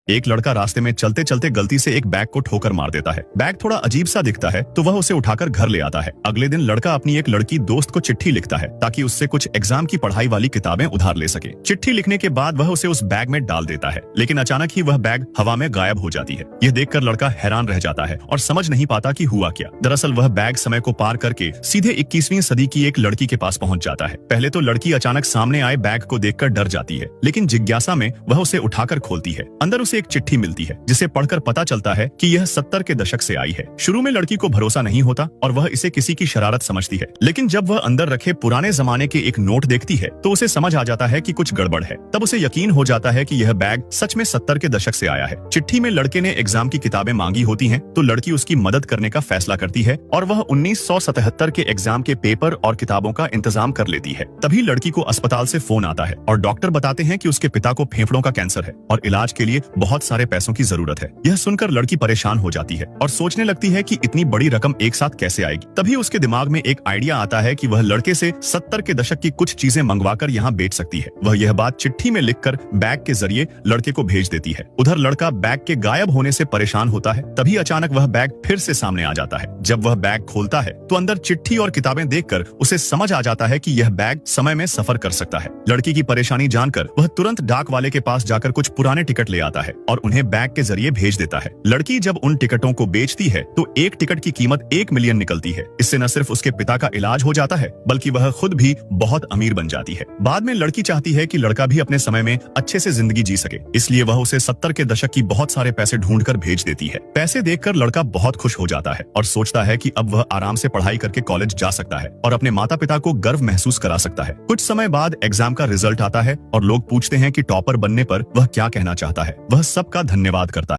एक लड़का रास्ते में चलते चलते गलती से एक बैग को ठोकर मार देता है। बैग थोड़ा अजीब सा दिखता है तो वह उसे उठाकर घर ले आता है। अगले दिन लड़का अपनी एक लड़की दोस्त को चिट्ठी लिखता है ताकि उससे कुछ एग्जाम की पढ़ाई वाली किताबें उधार ले सके। चिट्ठी लिखने के बाद वह उसे उस बैग में डाल देता है, लेकिन अचानक ही वह बैग हवा में गायब हो जाती है। यह देखकर लड़का हैरान रह जाता है और समझ नहीं पाता कि हुआ क्या। दरअसल वह बैग समय को पार करके सीधे 21वीं सदी की एक लड़की के पास पहुंच जाता है। पहले तो लड़की अचानक सामने आए बैग को देखकर डर जाती है, लेकिन जिज्ञासा में वह उसे उठाकर खोलती है। अंदर उसे एक चिट्ठी मिलती है जिसे पढ़कर पता चलता है कि यह 70 के दशक से आई है। शुरू में लड़की को भरोसा नहीं होता और वह इसे किसी की शरारत समझती है, लेकिन जब वह अंदर रखे पुराने जमाने के एक नोट देखती है तो उसे समझ आ जाता है कि कुछ गड़बड़ है। तब उसे यकीन हो जाता है कि यह बैग सच में 70 के दशक से आया है। चिट्ठी में लड़के ने एग्जाम की किताबें मांगी होती हैं, तो लड़की उसकी मदद करने का फैसला करती है और वह 1977 के एग्जाम के पेपर और किताबों का इंतजाम कर लेती है। तभी लड़की को अस्पताल से फोन आता है और डॉक्टर बताते हैं कि उसके पिता को फेफड़ों का कैंसर है और इलाज के लिए बहुत सारे पैसों की जरूरत है। यह सुनकर लड़की परेशान हो जाती है और सोचने लगती है कि इतनी बड़ी रकम एक साथ कैसे आएगी। तभी उसके दिमाग में एक आइडिया आता है कि वह लड़के से 70 के दशक की कुछ चीजें मंगवाकर यहाँ बेच सकती है। वह यह बात चिट्ठी में लिखकर बैग के जरिए लड़के को भेज देती है। उधर लड़का बैग के गायब होने से परेशान होता है। तभी अचानक वह बैग फिर से सामने आ जाता है। जब वह बैग खोलता है तो अंदर चिट्ठी और किताबें देखकर उसे समझ आ जाता है कि यह बैग समय में सफर कर सकता है। लड़की की परेशानी जानकर वह तुरंत डाक वाले के पास जाकर कुछ पुराने टिकट ले आता है और उन्हें बैग के जरिए भेज देता है। लड़की जब उन टिकटों को बेचती है तो एक टिकट की कीमत 1 मिलियन निकलती है। इससे न सिर्फ उसके पिता का इलाज हो जाता है, बल्कि वह खुद भी बहुत अमीर बन जाती है। बाद में लड़की चाहती है कि लड़का भी अपने समय में अच्छे से जिंदगी जी सके, इसलिए वह उसे 70 के दशक की बहुत सारे पैसे ढूंढकर भेज देती है। पैसे देखकर लड़का बहुत खुश हो जाता है और सोचता है कि अब वह आराम से पढ़ाई करके कॉलेज जा सकता है और अपने माता पिता को गर्व महसूस करा सकता है। कुछ समय बाद एग्जाम का रिजल्ट आता है और लोग पूछते हैं कि टॉपर बनने पर वह क्या कहना चाहता है। वह सबका धन्यवाद करता है।